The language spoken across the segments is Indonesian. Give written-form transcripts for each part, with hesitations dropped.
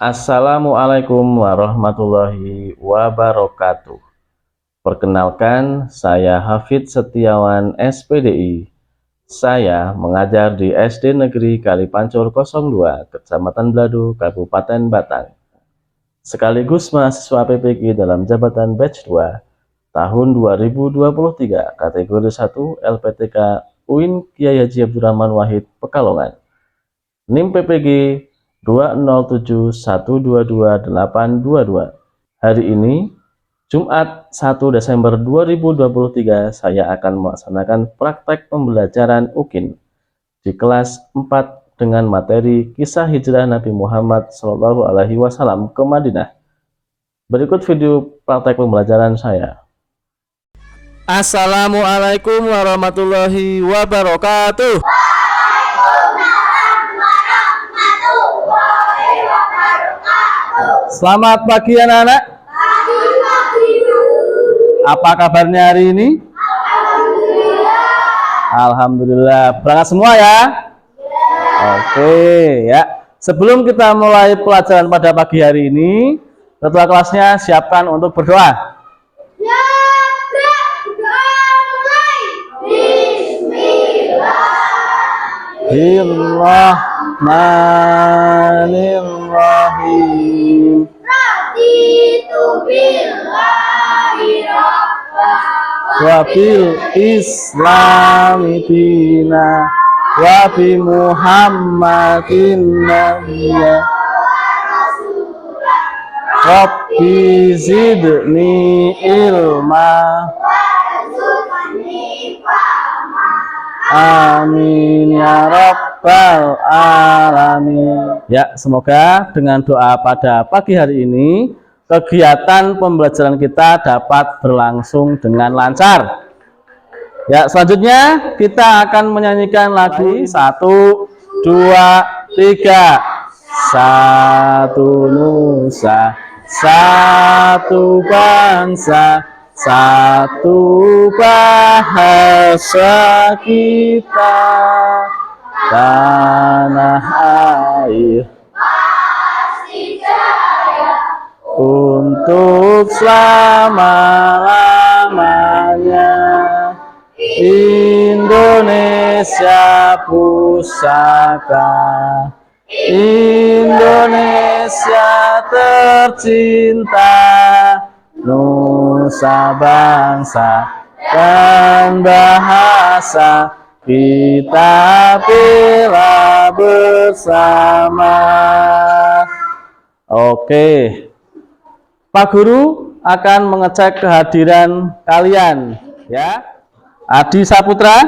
Assalamualaikum warahmatullahi wabarakatuh. Perkenalkan, saya Hafidz Setiawan SPDI. Saya mengajar di SD Negeri Kalipancur 02, Kecamatan Bladu, Kabupaten Batang. Sekaligus mahasiswa PPG dalam jabatan batch 2 tahun 2023, kategori 1 LPTK UIN Kiai Haji Abdurrahman Wahid Pekalongan. NIM PPG 207122822. Hari ini, Jumat 1 Desember 2023, saya akan melaksanakan praktek pembelajaran UKIN di kelas 4 dengan materi kisah hijrah Nabi Muhammad SAW ke Madinah. Berikut video praktek pembelajaran saya. Assalamualaikum warahmatullahi wabarakatuh. Selamat pagi anak-anak. Apa kabarnya hari ini? Alhamdulillah. Berangkat semua ya? Oke ya. Sebelum kita mulai pelajaran pada pagi hari ini, ketua kelasnya siapkan untuk berdoa. Bismillahirrahmanirrahim. Wa bil islami dina wa bi Muhammadin nabiyya Rabbi zidni ilma. Amin ya rabbal alamin. Ya, semoga dengan doa pada pagi hari ini kegiatan pembelajaran kita dapat berlangsung dengan lancar. Ya, selanjutnya kita akan menyanyikan lagu 1, 2, 3. Satu nusa, satu bangsa, satu bahasa kita, tanah air untuk selama-lamanya. Indonesia pusaka, Indonesia tercinta, nusa bangsa dan bahasa kita bela bersama. Oke, Pak Guru akan mengecek kehadiran kalian ya. Adi Saputra,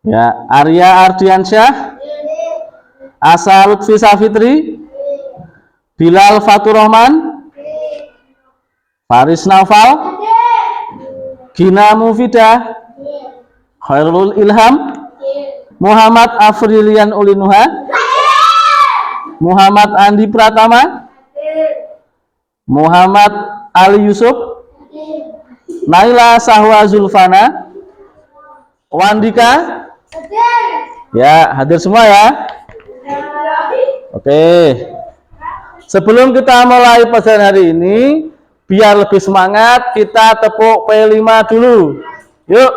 ya. Arya Ardiansyah, Asa Lutfi Safitri, Bilal Fatur Rahman, Faris Naufal, Gina Mufidah, Khairul Ilham, Muhammad Afrilian Ulinuha, Muhammad Andi Pratama, Muhammad Ali Yusuf, Naila Sahwa Zulfana, Wandika, ya, hadir semua ya. Oke, sebelum kita mulai pelajaran hari ini, biar lebih semangat, kita tepuk P5 dulu. Yuk.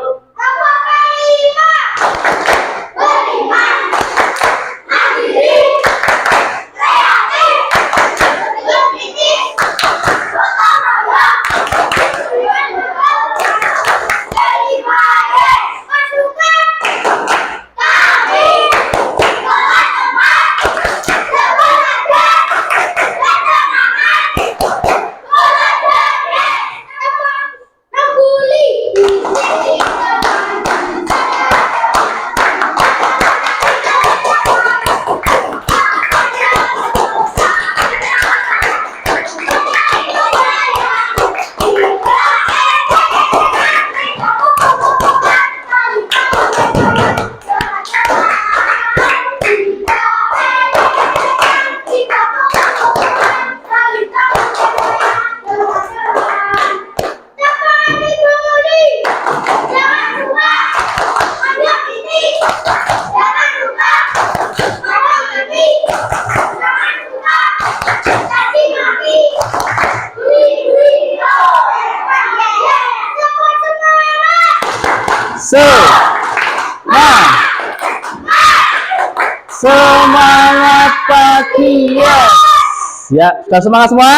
Semangat pagi. Yes. Ya, sudah semangat semua?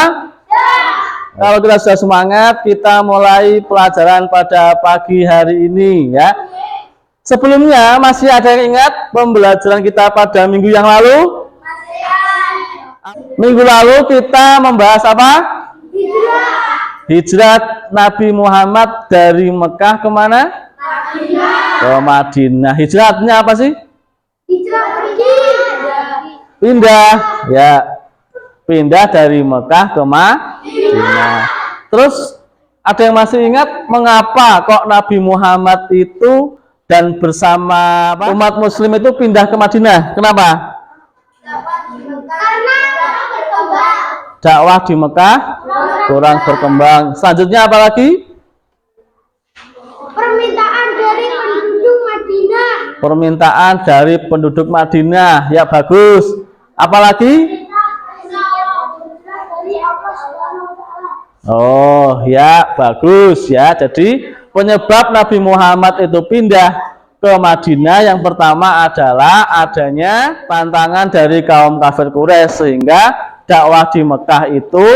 Kalau kita sudah semangat, kita mulai pelajaran pada pagi hari ini ya. Sebelumnya masih ada yang ingat pembelajaran kita pada minggu yang lalu? Minggu lalu kita membahas apa? Hijrah Nabi Muhammad dari Mekah kemana? Ke Madinah. Hijrahnya apa sih? Pindah ya. Pindah dari Mekah ke Madinah. Terus ada yang masih ingat mengapa kok Nabi Muhammad itu dan bersama umat muslim itu pindah ke Madinah? Kenapa? Dakwah di Mekah kurang berkembang. Selanjutnya apa lagi? Permintaan dari penduduk Madinah. Permintaan dari penduduk Madinah. Ya, bagus. Apalagi? Oh ya, bagus ya. Jadi penyebab Nabi Muhammad itu pindah ke Madinah yang pertama adalah adanya pantangan dari kaum kafir Quraisy, sehingga dakwah di Mekah itu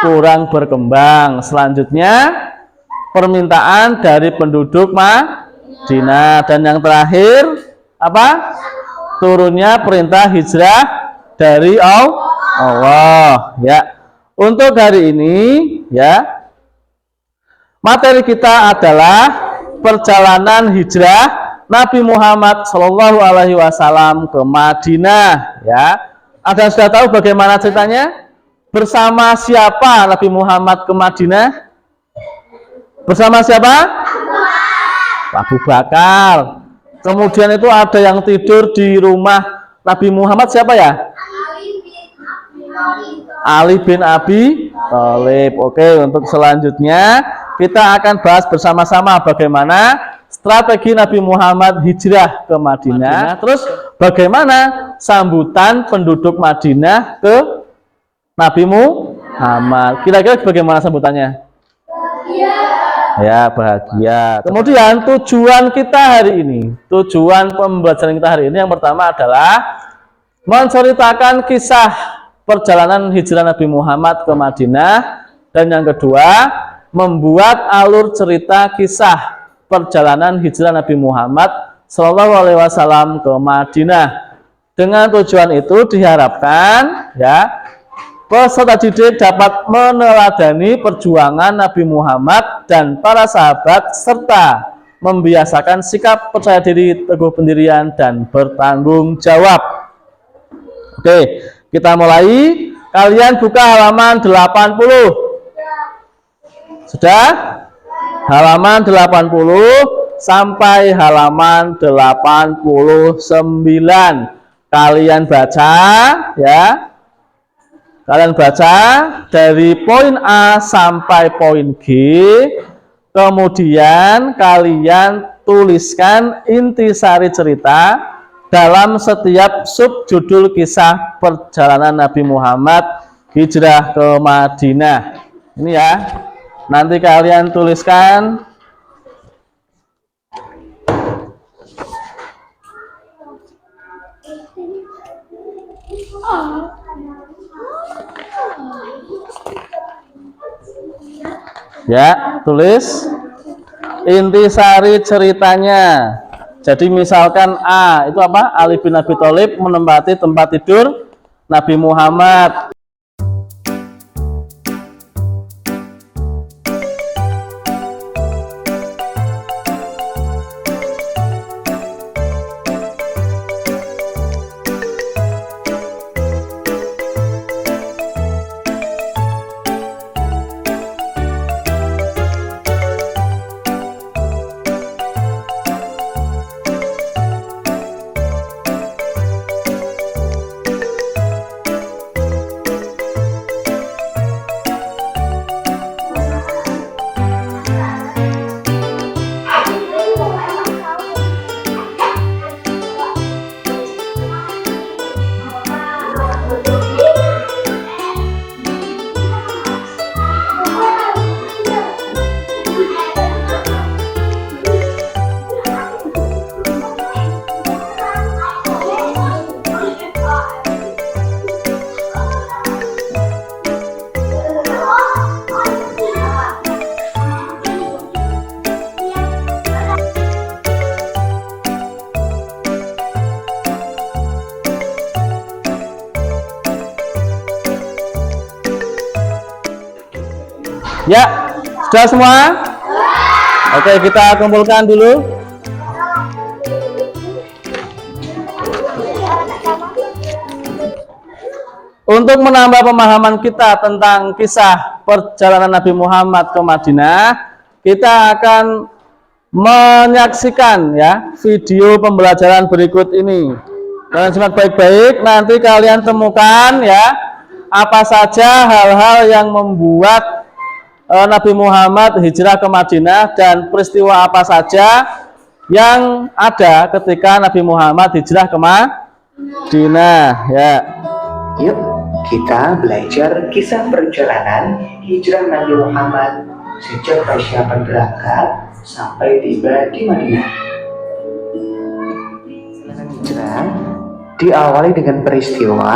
kurang berkembang. Selanjutnya permintaan dari penduduk Madinah, dan yang terakhir apa? Turunnya perintah hijrah dari Allah ya. Untuk hari ini ya, materi kita adalah perjalanan hijrah Nabi Muhammad Shallallahu Alaihi Wasallam ke Madinah ya. Ada yang sudah tahu bagaimana ceritanya? Bersama siapa Nabi Muhammad ke Madinah? Bersama siapa? Abu Bakar. Kemudian itu ada yang tidur di rumah Nabi Muhammad, siapa ya? Ali bin Abi Thalib. Oke, untuk selanjutnya kita akan bahas bersama-sama bagaimana strategi Nabi Muhammad hijrah ke Madinah. Terus bagaimana sambutan penduduk Madinah ke Nabi Muhammad. Kira-kira bagaimana sambutannya? Ya, bahagia. Kemudian tujuan kita hari ini, tujuan pembelajaran kita hari ini yang pertama adalah menceritakan kisah perjalanan hijrah Nabi Muhammad ke Madinah, dan yang kedua membuat alur cerita kisah perjalanan hijrah Nabi Muhammad Shallallahu Alaihi Wasallam ke Madinah. Dengan tujuan itu diharapkan ya peserta didik dapat meneladani perjuangan Nabi Muhammad dan para sahabat, serta membiasakan sikap percaya diri, teguh pendirian, dan bertanggung jawab. Oke, kita mulai. Kalian buka halaman 80. Sudah? Halaman 80 sampai halaman 89. Kalian baca ya. Kalian baca dari poin A sampai poin G, kemudian kalian tuliskan intisari cerita dalam setiap subjudul kisah perjalanan Nabi Muhammad hijrah ke Madinah. Ini ya, nanti kalian tuliskan. Ya, tulis intisari ceritanya. Jadi misalkan A itu apa? Ali bin Abi Thalib menempati tempat tidur Nabi Muhammad. Ya, sudah semua? Oke, kita kumpulkan dulu. Untuk menambah pemahaman kita tentang kisah perjalanan Nabi Muhammad ke Madinah, kita akan menyaksikan ya video pembelajaran berikut ini. Kalian simak baik-baik, nanti kalian temukan ya apa saja hal-hal yang membuat Nabi Muhammad hijrah ke Madinah dan peristiwa apa saja yang ada ketika Nabi Muhammad hijrah ke Madinah ya. Yuk, kita belajar kisah perjalanan hijrah Nabi Muhammad sejak persiapan berangkat sampai tiba di Madinah. Perjalanan hijrah diawali dengan peristiwa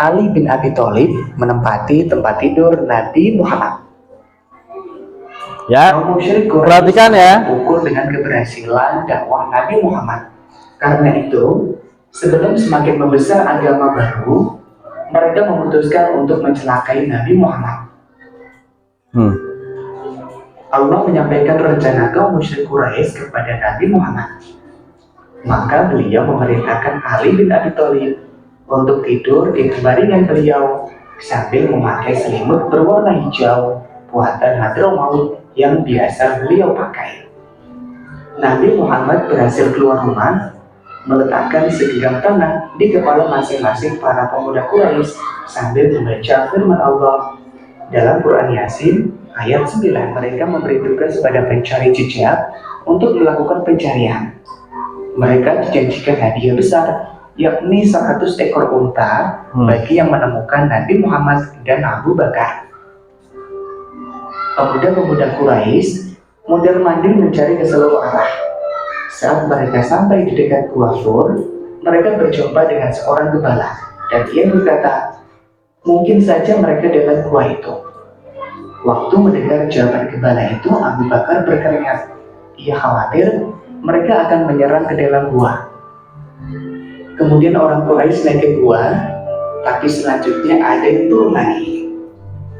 Ali bin Abi Thalib menempati tempat tidur Nabi Muhammad. Ya, Kaum musyrik Quraisy perhatikan ya. pukul dengan keberhasilan dakwah Nabi Muhammad. Karena itu, sebelum semakin membesar agama baru, mereka memutuskan untuk mencelakai Nabi Muhammad. Allah menyampaikan rencana kaum musyrik Quraisy kepada Nabi Muhammad. Maka beliau memerintahkan Ali bin Abi Thalib untuk tidur di baringan beliau sambil memakai selimut berwarna hijau buatan Hadramaut yang biasa beliau pakai. Nabi Muhammad berhasil keluar rumah, meletakkan segenggam tanah di kepala masing-masing para pemuda Quraisy sambil membaca firman Allah dalam Quran Yasin ayat 9. Mereka memberi tugas kepada pencari jejak untuk melakukan pencarian. Mereka dijanjikan hadiah besar, yakni 100 ekor unta bagi yang menemukan Nabi Muhammad dan Abu Bakar. Pemuda-pemuda Quraisy mondar-mandir mencari ke seluruh arah. Saat mereka sampai di dekat Gua Thur, mereka berjumpa dengan seorang gembala dan ia berkata, mungkin saja mereka dalam gua itu. Waktu mendengar jawaban gembala itu, Abu Bakar berkeringat. Ia khawatir mereka akan menyerang ke dalam gua. Kemudian orang Quraisy naik ke gua, tapi selanjutnya ada yang turun lagi.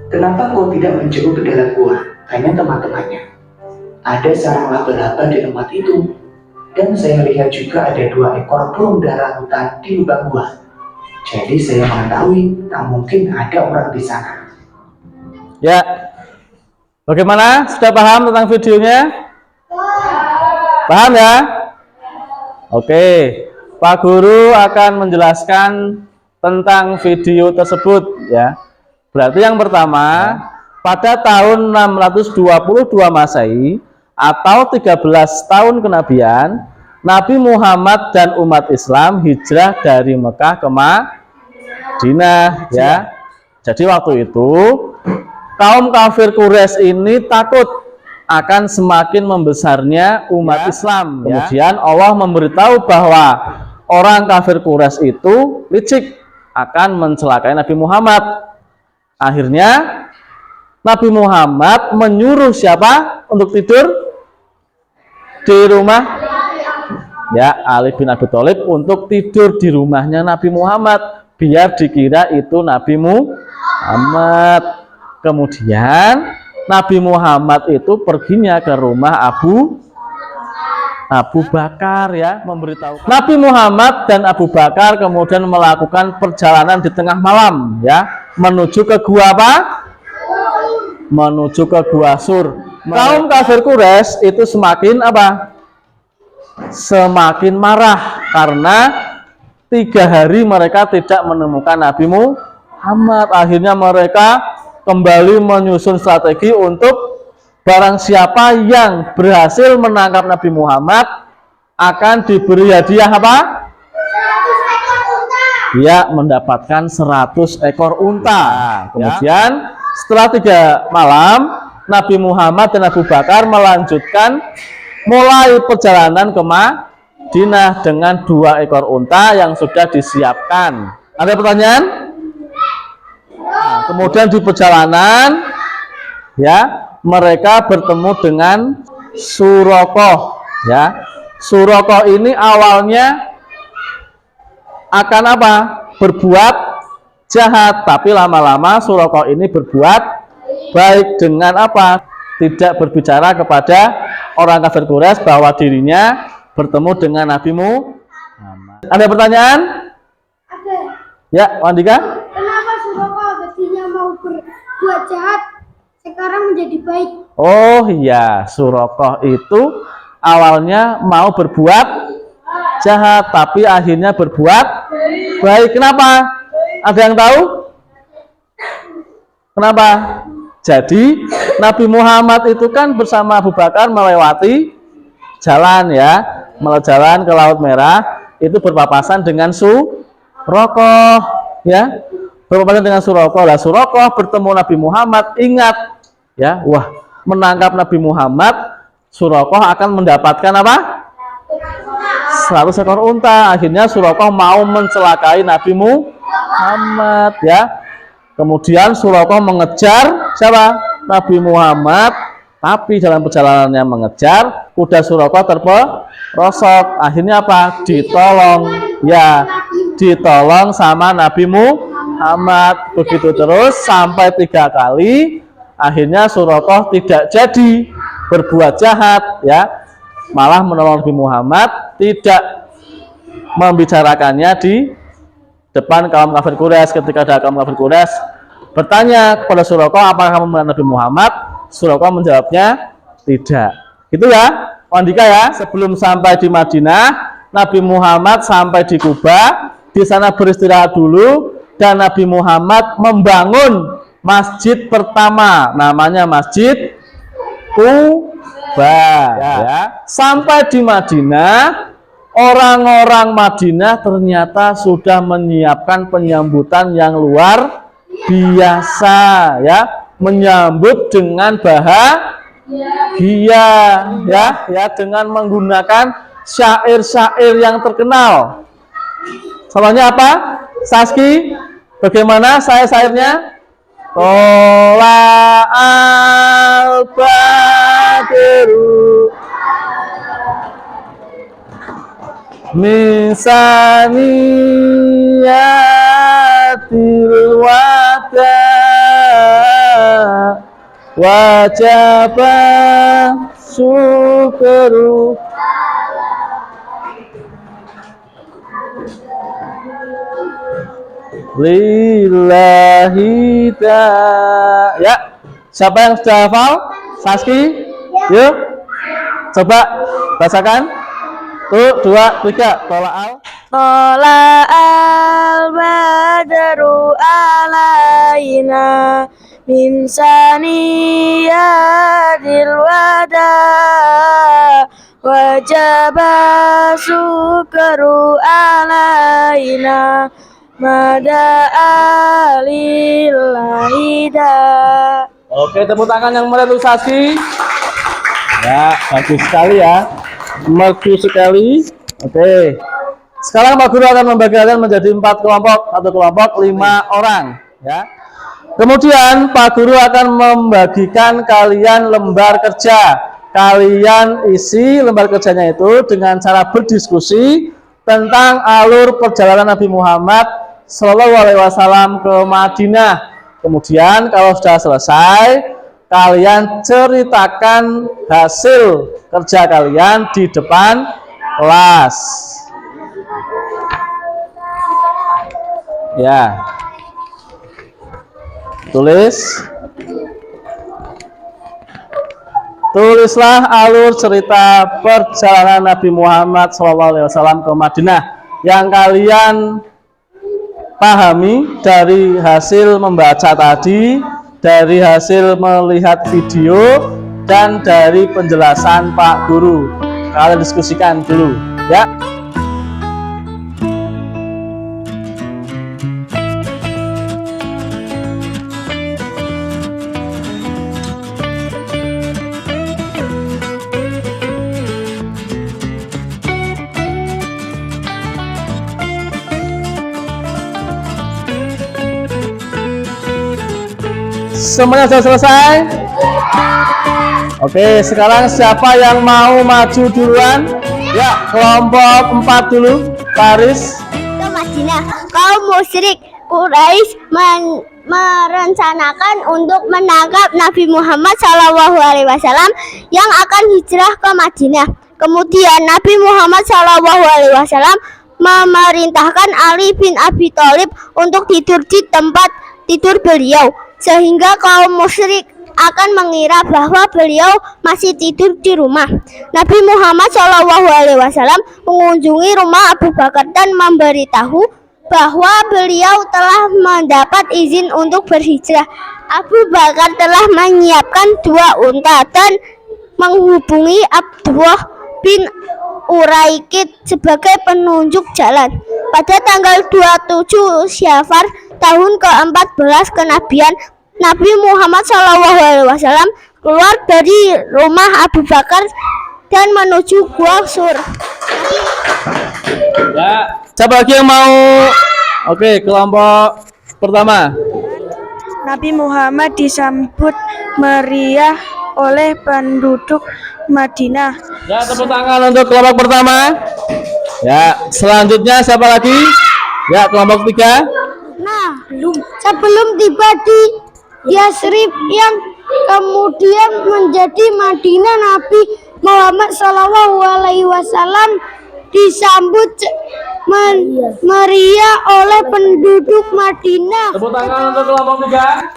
Kenapa kau tidak menjauh ke dalam gua? Tanya teman-temannya. Ada sarang laba-laba di tempat itu, dan saya lihat juga ada 2 ekor burung dara hutan di lubang gua. Jadi saya mengetahui tak mungkin ada orang di sana. Ya, bagaimana? Sudah paham tentang videonya? Paham ya? Oke, Pak Guru akan menjelaskan tentang video tersebut ya. Berarti yang pertama, pada tahun 622 Masehi atau 13 tahun kenabian, Nabi Muhammad dan umat Islam hijrah dari Mekah ke Madinah ya. Jadi waktu itu kaum kafir Quraisy ini takut akan semakin membesarnya umat Islam ya. Kemudian Allah memberitahu bahwa orang kafir Quraisy itu licik akan mencelakai Nabi Muhammad. Akhirnya Nabi Muhammad menyuruh siapa untuk tidur di rumah? Ya, Ali bin Abi Thalib untuk tidur di rumahnya Nabi Muhammad biar dikira itu Nabi Muhammad. Kemudian Nabi Muhammad itu perginya ke rumah Abu Bakar ya, memberitahu Nabi Muhammad dan Abu Bakar kemudian melakukan perjalanan di tengah malam ya, menuju ke gua apa? Menuju ke Gua Thur. Kaum kafir Quraisy itu semakin apa? Semakin marah karena 3 hari mereka tidak menemukan Nabi Muhammad. Akhirnya mereka kembali menyusun strategi untuk barang siapa yang berhasil menangkap Nabi Muhammad akan diberi hadiah apa? 100 ekor unta. Dia mendapatkan 100 ekor unta. Kemudian setelah 3 malam, Nabi Muhammad dan Abu Bakar melanjutkan mulai perjalanan ke Madinah dengan 2 ekor unta yang sudah disiapkan. Ada pertanyaan? Nah, kemudian di perjalanan ya, mereka bertemu dengan Surakoh ya. Surakoh ini awalnya akan apa? Berbuat jahat, tapi lama-lama Surakoh ini berbuat baik dengan apa? Tidak berbicara kepada orang kafir Quraisy bahwa dirinya bertemu dengan Nabi Muhammad. Ada pertanyaan? Ada. Ya, Wandika? Kenapa Suroko tadinya mau berbuat jahat sekarang menjadi baik? Oh iya, Suroko itu awalnya mau berbuat jahat tapi akhirnya berbuat baik. Kenapa? Ada yang tahu? Kenapa? Jadi Nabi Muhammad itu kan bersama Abu Bakar melewati jalan ya, jalan ke Laut Merah, itu berpapasan dengan Suroko ya, berpapasan dengan Suroko. Lah Suroko bertemu Nabi Muhammad, ingat ya, wah, menangkap Nabi Muhammad, Suroko akan mendapatkan apa? 100 ekor unta. Akhirnya Suroko mau mencelakai Nabi Muhammad ya. Kemudian Suroko mengejar siapa? Nabi Muhammad. Tapi dalam perjalanannya mengejar, kuda Suroko terperosok. Akhirnya apa? Ditolong ya, ditolong sama Nabi Muhammad. Begitu terus sampai 3 kali. Akhirnya Suroko tidak jadi berbuat jahat ya, malah menolong Nabi Muhammad, tidak membicarakannya di depan kaum kafir Quraisy. Ketika ada kaum kafir Quraisy bertanya kepada Suroko, apakah kamu mengenal Nabi Muhammad? Suroko menjawabnya tidak. Gitu ya, Wandika ya. Sebelum sampai di Madinah, Nabi Muhammad sampai di Kuba, di sana beristirahat dulu, dan Nabi Muhammad membangun masjid pertama, namanya Masjid Kuba ya. Sampai di Madinah, orang-orang Madinah ternyata sudah menyiapkan penyambutan yang luar biasa ya, menyambut dengan bahagia ya, dengan menggunakan syair-syair yang terkenal. Salahnya apa? Saski, bagaimana syairnya? Tola al-badru min saniyatil wada wajaba syukru. Lillahi ta. Ya, siapa yang sudah hafal? Saski? Yuk, coba bacakan. 1, 2, 3. Tola'al. Tola'al badru alaina min saniyadil wada wajaba syukru alaina mada alillahi da. Oke, tepuk tangan yang meriah untuk Saski. Ya, bagus sekali ya. Bagus sekali. Oke. Sekarang Pak Guru akan membagi kalian menjadi 4 kelompok. Satu kelompok 5 orang ya. Kemudian Pak Guru akan membagikan kalian lembar kerja. Kalian isi lembar kerjanya itu dengan cara berdiskusi tentang alur perjalanan Nabi Muhammad Shallallahu Alaihi Wasallam ke Madinah. Kemudian kalau sudah selesai, kalian ceritakan hasil kerja kalian di depan kelas. Ya, tulislah alur cerita perjalanan Nabi Muhammad SAW ke Madinah yang kalian pahami dari hasil membaca tadi, dari hasil melihat video, dan dari penjelasan Pak Guru. Kalian diskusikan dulu ya. Semuanya sudah selesai? Oke, sekarang siapa yang mau maju duluan? Ya, kelompok 4 dulu. Paris. Ke Madinah, kaum musyrik Quraisy merencanakan untuk menangkap Nabi Muhammad SAW yang akan hijrah ke Madinah. Kemudian Nabi Muhammad SAW memerintahkan Ali bin Abi Thalib untuk tidur di tempat tidur beliau, sehingga kaum musyrik akan mengira bahwa beliau masih tidur di rumah. Nabi Muhammad SAW mengunjungi rumah Abu Bakar dan memberitahu bahwa beliau telah mendapat izin untuk berhijrah. Abu Bakar telah menyiapkan 2 unta dan menghubungi Abdullah bin Uraikid sebagai penunjuk jalan. Pada tanggal 27 Syafar tahun ke-14 kenabian, Nabi Muhammad SAW keluar dari rumah Abu Bakar dan menuju Gua Sur. Ya, siapa lagi yang mau? Oke, kelompok pertama. Nabi Muhammad disambut meriah oleh penduduk Madinah. Ya, tepuk tangan untuk kelompok pertama. Ya, selanjutnya siapa lagi? Ya, kelompok 3. Nah, sebelum tiba di Yasrib yang kemudian menjadi Madinah, Nabi Muhammad SAW disambut meriah oleh penduduk Madinah. Tepuk tangan untuk kelompok 3.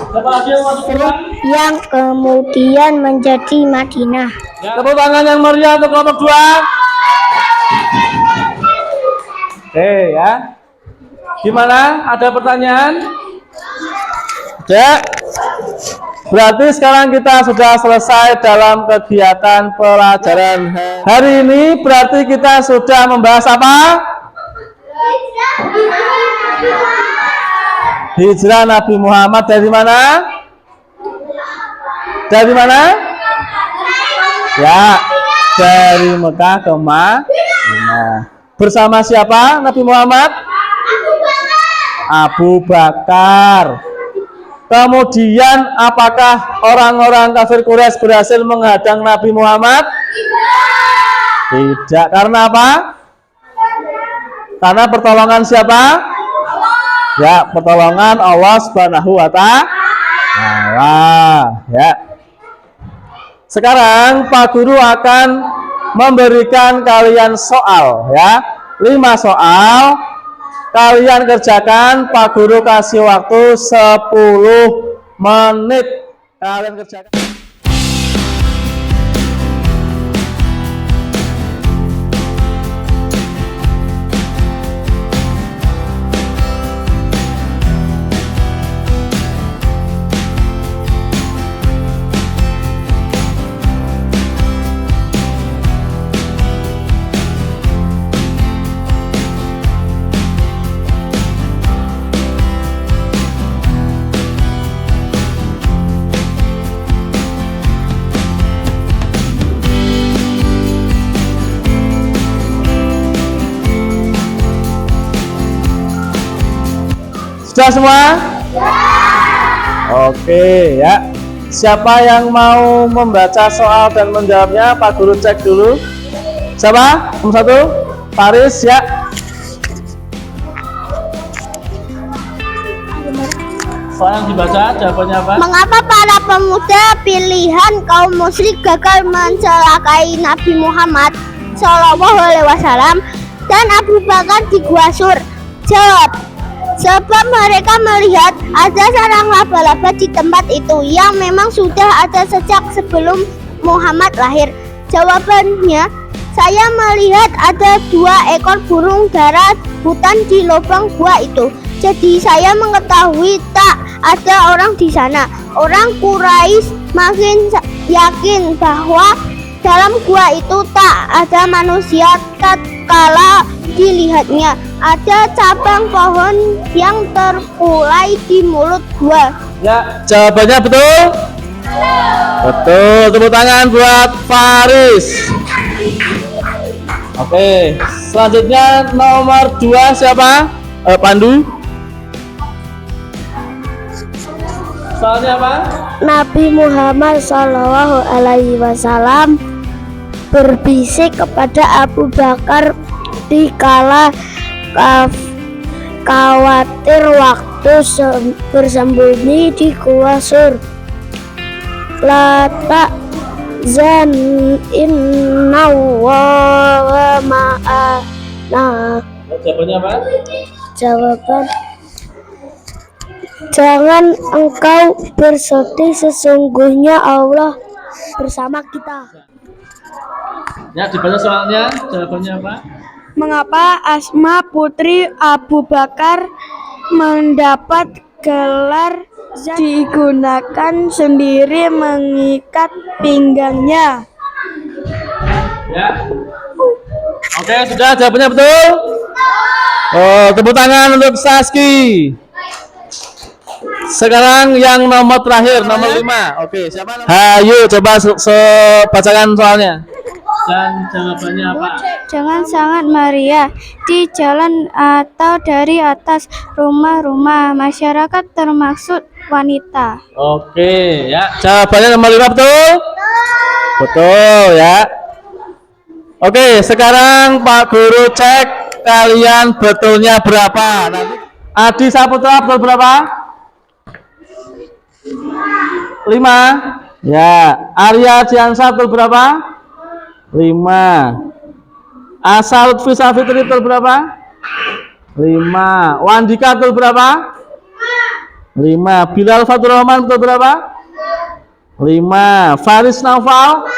Siapa lagi yang masuk duluan? Yang kemudian menjadi Madinah. Ya, tepuk tangan yang meriah untuk kelompok 2. Oke, ya. Gimana? Ada pertanyaan? Ada? Berarti sekarang kita sudah selesai dalam kegiatan pelajaran hari ini. Berarti kita sudah membahas apa? Hijrah Nabi Muhammad dari mana? Dari mana? Ya, dari Mekah ke Madinah. Bersama siapa Nabi Muhammad? Abu Bakar. Kemudian apakah orang-orang kafir Quraisy berhasil menghadang Nabi Muhammad? Tidak. Karena apa? Karena pertolongan siapa? Ya, pertolongan Allah Subhanahu wa Ta'ala. Ya. Sekarang Pak Guru akan memberikan kalian soal, ya. 5 soal. Kalian kerjakan, Pak Guru kasih waktu 10 menit. Kalian kerjakan. Sudah semua? Ya. Oke, ya. Siapa yang mau membaca soal dan menjawabnya? Pak Guru cek dulu. Siapa? Nomor 1, Faris, ya. Soal yang dibaca, jawabannya apa? Mengapa para pemuda pilihan kaum musyrik gagal mencelakai Nabi Muhammad SAW dan Abu Bakar di Gua Sur? Jawab. Sebab mereka melihat ada sarang laba-laba di tempat itu yang memang sudah ada sejak sebelum Muhammad lahir. Jawabannya, saya melihat ada 2 ekor burung dara hutan di lubang gua itu. Jadi saya mengetahui tak ada orang di sana. Orang Quraisy makin yakin bahwa dalam gua itu tak ada manusia. Tatkala dilihatnya ada cabang pohon yang terkulai di mulut gua. Ya, jawabannya betul? Betul. Tepuk tangan buat Faris. Oke, selanjutnya nomor 2 siapa? Pandu. Soalnya apa? Nabi Muhammad SAW berbisik kepada Abu Bakar dikala khawatir waktu bersembunyi di gua Sur. La tahzan inna Allaha ma'ana. Jawabannya apa? Jawaban, jangan engkau bersedih, sesungguhnya Allah bersama kita. Ya, dibaca soalnya. Jawabannya apa? Mengapa Asma putri Abu Bakar mendapat gelar digunakan sendiri mengikat pinggangnya? Ya. Oke, sudah jawabannya betul? Oh, tepuk tangan untuk Saski. Sekarang yang nomor terakhir, nomor 5. Oke, siapa nomor? Ayo coba bacakan soalnya. Dan jawabannya apa? Dengan sangat meriah di jalan atau dari atas rumah-rumah masyarakat termaksud wanita. Oke, ya. Jawabannya nomor 5 betul? Betul, ya. Oke, sekarang Pak Guru cek kalian betulnya berapa. Nanti Adi Saputra betul berapa? 5. Ya. Arya Ciansa betul berapa? 5. Asa Lutfi Safitri betul berapa? 5. Wandika betul berapa? 5. Bilal Fatur Rahman betul berapa? 5. Faris Naufal,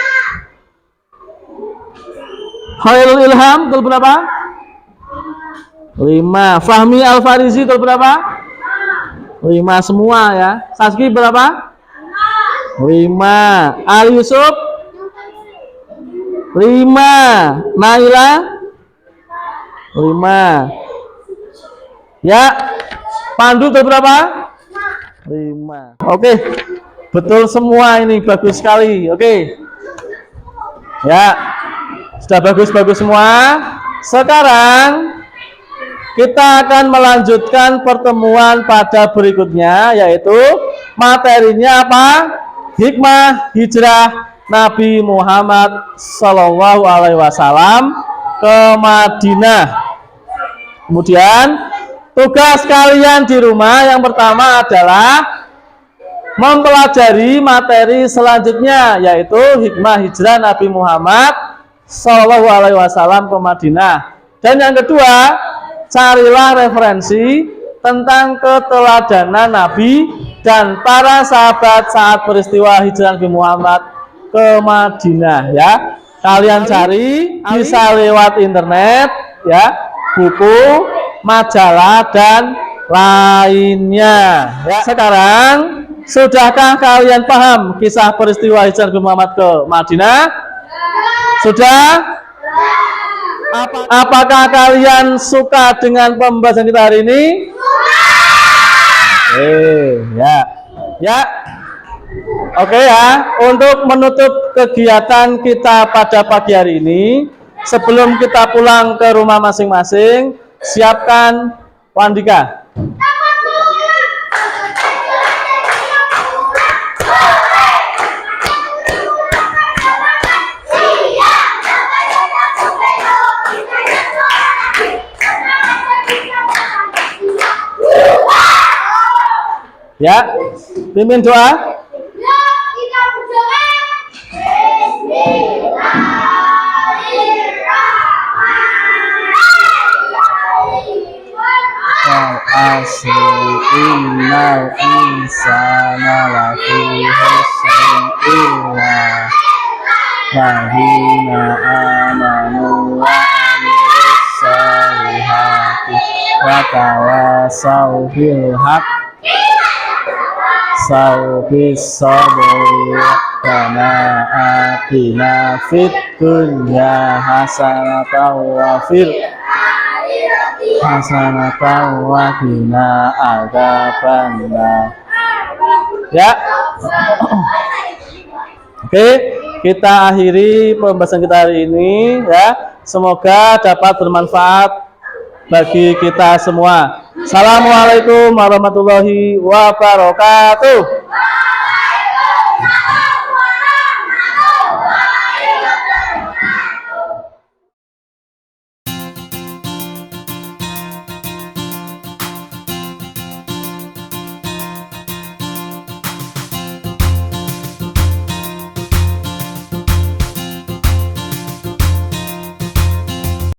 Khairul Ilham betul berapa? 5. Fahmi Al-Farizi betul berapa? 5 semua ya. Saski berapa? 5. Ali Yusuf 5. Naila 5. Ya. Pandu betul berapa? 5. Oke. Betul semua ini, bagus sekali. Oke. Ya. Sudah bagus-bagus semua. Sekarang kita akan melanjutkan pertemuan pada berikutnya, yaitu materinya apa? Hikmah hijrah Nabi Muhammad Sallallahu Alaihi Wasallam ke Madinah. Kemudian tugas kalian di rumah yang pertama adalah mempelajari materi selanjutnya, yaitu hikmah hijrah Nabi Muhammad Sallallahu Alaihi Wasallam ke Madinah. Dan yang kedua, carilah referensi tentang keteladanan Nabi dan para sahabat saat peristiwa hijrah Nabi Muhammad ke Madinah. Ya, kalian cari bisa lewat internet, ya, buku, majalah dan lainnya. Ya, sekarang sudahkah kalian paham kisah peristiwa hijrah Nabi Muhammad ke Madinah? Sudah? Apakah kalian suka dengan pembahasan kita hari ini? Ya. Ya. Oke ya, untuk menutup kegiatan kita pada pagi hari ini, sebelum kita pulang ke rumah masing-masing, siapkan Wandika. Ya, pimpin doa. Kita berdoa. Asli innal insana lafi khusrin illa ladina amanu wa amilus solihati wa tawasaw bil haqqi bis sabri wa atina fid dunya hasanatan wa fil hasanatan wa qina adzabannar. Ya. Oke, kita akhiri pembahasan kita hari ini ya. Semoga dapat bermanfaat bagi kita semua. Assalamualaikum warahmatullahi wabarakatuh.